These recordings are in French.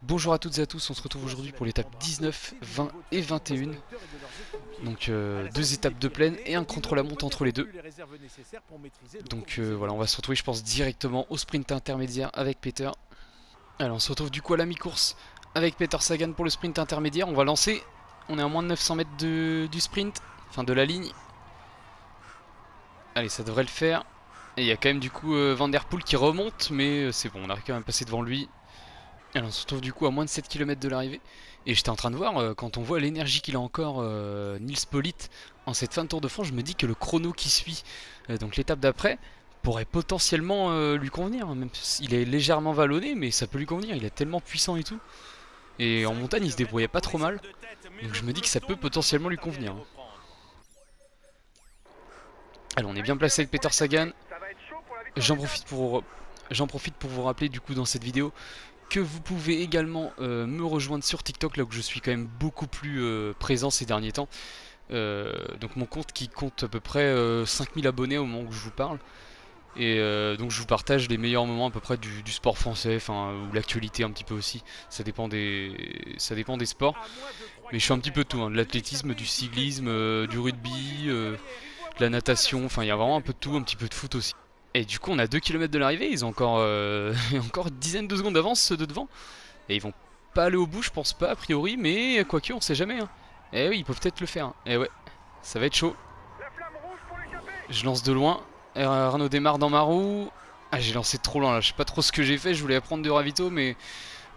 Bonjour à toutes et à tous, on se retrouve aujourd'hui pour l'étape 19, 20 et 21. Donc deux étapes de plaine et un contre-la-montre entre les deux. Donc voilà, on va se retrouver je pense directement au sprint intermédiaire avec Peter. Alors on se retrouve du coup à la mi-course avec Peter Sagan pour le sprint intermédiaire. On va lancer, on est à moins de 900 mètres du sprint, enfin de la ligne. Allez, ça devrait le faire. Et il y a quand même du coup Van Der Poel qui remonte, mais c'est bon, on arrive quand même à passer devant lui. Alors on se retrouve du coup à moins de 7 km de l'arrivée. Et j'étais en train de voir, quand on voit l'énergie qu'il a encore Nils Politt en cette fin de Tour de France, je me dis que le chrono qui suit, donc l'étape d'après, pourrait potentiellement lui convenir. Même s'il est légèrement vallonné, mais ça peut lui convenir, il est tellement puissant et tout. Et en montagne il se débrouillait pas trop mal. Donc je me dis que ça peut potentiellement lui convenir. Alors on est bien placé avec Peter Sagan. J'en profite pour vous rappeler du coup dans cette vidéo que vous pouvez également me rejoindre sur TikTok, là où je suis quand même beaucoup plus présent ces derniers temps. Donc mon compte qui compte à peu près 5000 abonnés au moment où je vous parle. Et donc je vous partage les meilleurs moments à peu près du sport français, enfin ou l'actualité un petit peu aussi. Ça dépend des sports. Mais je fais un petit peu de tout, hein, de l'athlétisme, du cyclisme, du rugby, de la natation, enfin il y a vraiment un peu de tout, un petit peu de foot aussi. Et du coup on a 2 km de l'arrivée, ils ont encore, encore une dizaine de secondes d'avance ceux de devant. Et ils vont pas aller au bout, je pense pas a priori, mais quoique on sait jamais. Hein. Et oui, ils peuvent peut-être le faire. Hein. Et ouais, ça va être chaud. Je lance de loin. Arnaud démarre dans ma roue. Ah, j'ai lancé trop loin là, je sais pas trop ce que j'ai fait, je voulais prendre du ravito, mais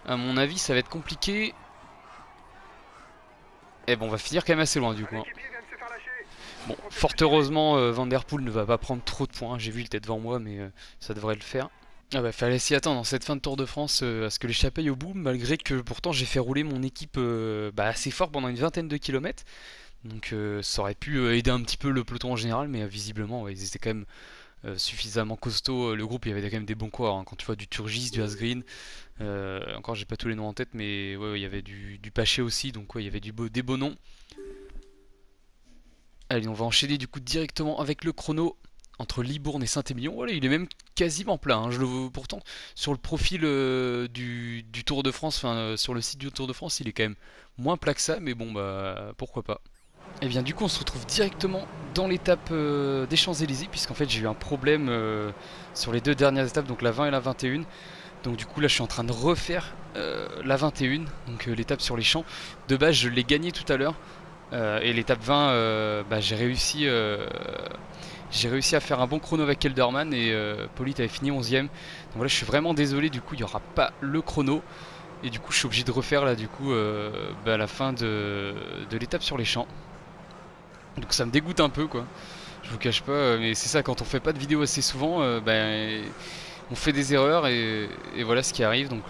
à mon avis ça va être compliqué. Et bon, on va finir quand même assez loin du coup. Hein. Bon, fort heureusement, Van Der Poel ne va pas prendre trop de points. J'ai vu, il était devant moi, mais ça devrait le faire. Ah bah fallait s'y attendre dans cette fin de Tour de France à ce que l'échappée aille au bout, malgré que pourtant j'ai fait rouler mon équipe assez fort pendant une vingtaine de kilomètres. Donc ça aurait pu aider un petit peu le peloton en général, mais visiblement ouais, ils étaient quand même suffisamment costauds. Le groupe, il y avait quand même des bons coureurs, hein. Quand tu vois du Turgis, du Asgreen, encore j'ai pas tous les noms en tête, mais ouais, il y avait du Paché aussi, donc ouais, il y avait des beaux noms. Allez, on va enchaîner du coup directement avec le chrono entre Libourne et Saint-Émilion. Voilà, il est même quasiment plein. Hein. Je le vois pourtant sur le profil du Tour de France, enfin sur le site du Tour de France, il est quand même moins plat que ça, mais bon bah pourquoi pas. Et bien du coup on se retrouve directement dans l'étape des Champs-Élysées, puisqu'en fait j'ai eu un problème sur les deux dernières étapes, donc la 20 et la 21. Donc du coup là je suis en train de refaire la 21, donc l'étape sur les champs. De base je l'ai gagné tout à l'heure. Et l'étape 20, j'ai réussi à faire un bon chrono avec Kelderman et Politt avait fini 11ème. Donc voilà, je suis vraiment désolé, du coup il n'y aura pas le chrono. Et du coup je suis obligé de refaire là du coup à la fin de l'étape sur les champs. Donc ça me dégoûte un peu quoi. Je vous cache pas, mais c'est ça, quand on fait pas de vidéo assez souvent, on fait des erreurs et voilà ce qui arrive. Donc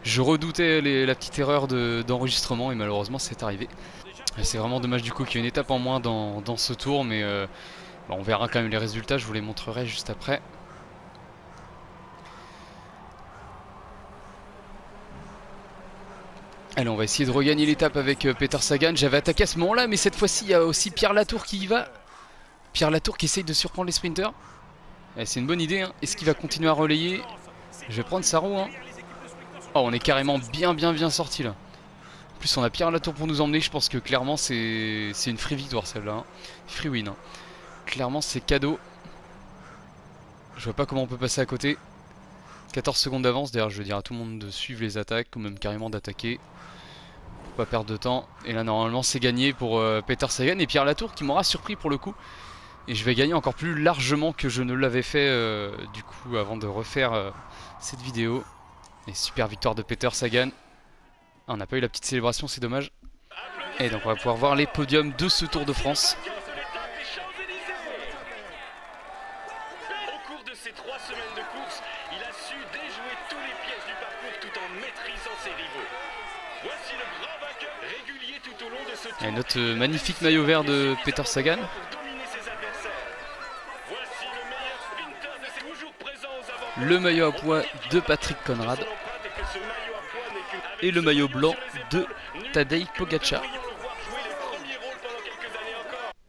je redoutais la petite erreur d'enregistrement et malheureusement c'est arrivé. C'est vraiment dommage du coup qu'il y ait une étape en moins dans ce tour, mais on verra quand même les résultats, je vous les montrerai juste après. Allez, on va essayer de regagner l'étape avec Peter Sagan. J'avais attaqué à ce moment-là, mais cette fois-ci il y a aussi Pierre Latour qui y va. Pierre Latour qui essaye de surprendre les sprinters. C'est une bonne idée, hein. Est-ce qu'il va continuer à relayer? Je vais prendre sa roue. Hein. Oh, on est carrément bien sorti là. En plus on a Pierre Latour pour nous emmener, je pense que clairement c'est une free victoire celle-là. Hein. Free win. Hein. Clairement c'est cadeau. Je vois pas comment on peut passer à côté. 14 secondes d'avance, d'ailleurs je veux dire à tout le monde de suivre les attaques, ou même carrément d'attaquer. Pour pas perdre de temps. Et là normalement c'est gagné pour Peter Sagan et Pierre Latour qui m'aura surpris pour le coup. Et je vais gagner encore plus largement que je ne l'avais fait du coup avant de refaire cette vidéo. Et super victoire de Peter Sagan. Ah, on n'a pas eu la petite célébration, c'est dommage. Et donc on va pouvoir voir les podiums de ce Tour de France. Au cours de ces 3 semaines de course, il a su déjouer tous les pièges du parcours tout en maîtrisant ses rivaux. Voici le grand vainqueur régulier tout au long de ce tour. Et notre magnifique maillot vert de Peter Sagan. Le maillot à pois de Patrick Conrad. Et le maillot blanc de Tadej Pogacar.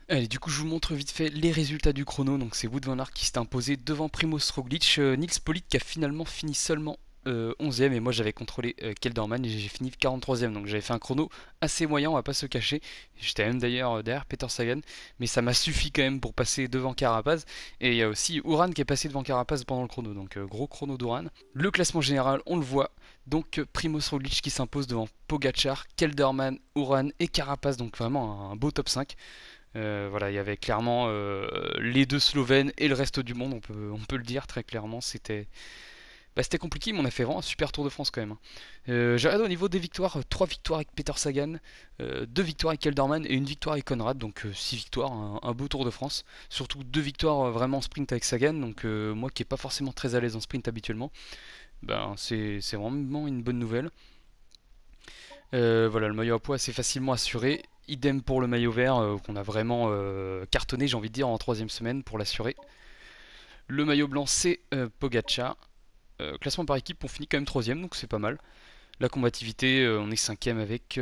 Allez, du coup je vous montre vite fait les résultats du chrono. Donc c'est Wout van Aert qui s'est imposé devant Primož Roglič. Nils Politt qui a finalement fini seulement 11e et moi j'avais contrôlé Kelderman et j'ai fini 43e. Donc j'avais fait un chrono assez moyen, on va pas se cacher. J'étais même d'ailleurs derrière Peter Sagan, mais ça m'a suffi quand même pour passer devant Carapaz. Et il y a aussi Uran qui est passé devant Carapaz pendant le chrono, donc gros chrono d'Uran. Le classement général, on le voit. Donc Primoz Roglic qui s'impose devant Pogacar, Kelderman, Uran et Carapaz, donc vraiment un beau top 5. Voilà, il y avait clairement les deux Slovènes et le reste du monde, on peut le dire très clairement. C'était compliqué, mais on a fait vraiment un super Tour de France quand même, hein. J'ai regardé au niveau des victoires, 3 victoires avec Peter Sagan, 2 victoires avec Kelderman et une victoire avec Conrad, donc 6 victoires, un beau Tour de France. Surtout 2 victoires vraiment en sprint avec Sagan, donc moi qui n'ai pas forcément très à l'aise en sprint habituellement, ben c'est vraiment une bonne nouvelle. Voilà, le maillot à poids c'est facilement assuré. Idem pour le maillot vert qu'on a vraiment cartonné, j'ai envie de dire, en troisième semaine pour l'assurer. Le maillot blanc c'est Pogacar. Classement par équipe, on finit quand même troisième, donc c'est pas mal. La combativité, on est cinquième avec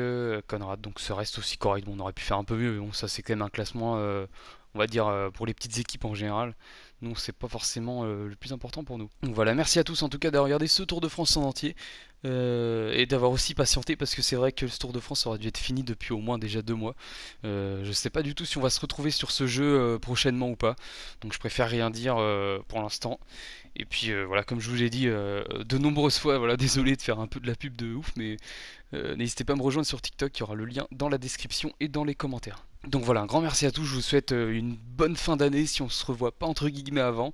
Conrad, donc ça reste aussi correct. Bon, on aurait pu faire un peu mieux, mais bon, ça c'est quand même un classement, on va dire, pour les petites équipes en général. Donc c'est pas forcément le plus important pour nous. Donc voilà, merci à tous en tout cas d'avoir regardé ce Tour de France en entier. Et d'avoir aussi patienté parce que c'est vrai que ce Tour de France aurait dû être fini depuis au moins déjà 2 mois. Je sais pas du tout si on va se retrouver sur ce jeu prochainement ou pas. Donc je préfère rien dire pour l'instant. Et puis voilà, comme je vous l'ai dit de nombreuses fois, voilà, désolé de faire un peu de la pub de ouf, mais n'hésitez pas à me rejoindre sur TikTok, il y aura le lien dans la description et dans les commentaires. Donc voilà, un grand merci à tous, je vous souhaite une bonne fin d'année si on se revoit pas entre guillemets avant.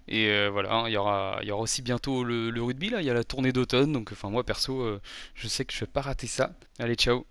Et voilà, hein, il y aura aussi bientôt le rugby là, il y a la tournée d'automne, donc enfin moi perso, je sais que je vais pas rater ça. Allez, ciao.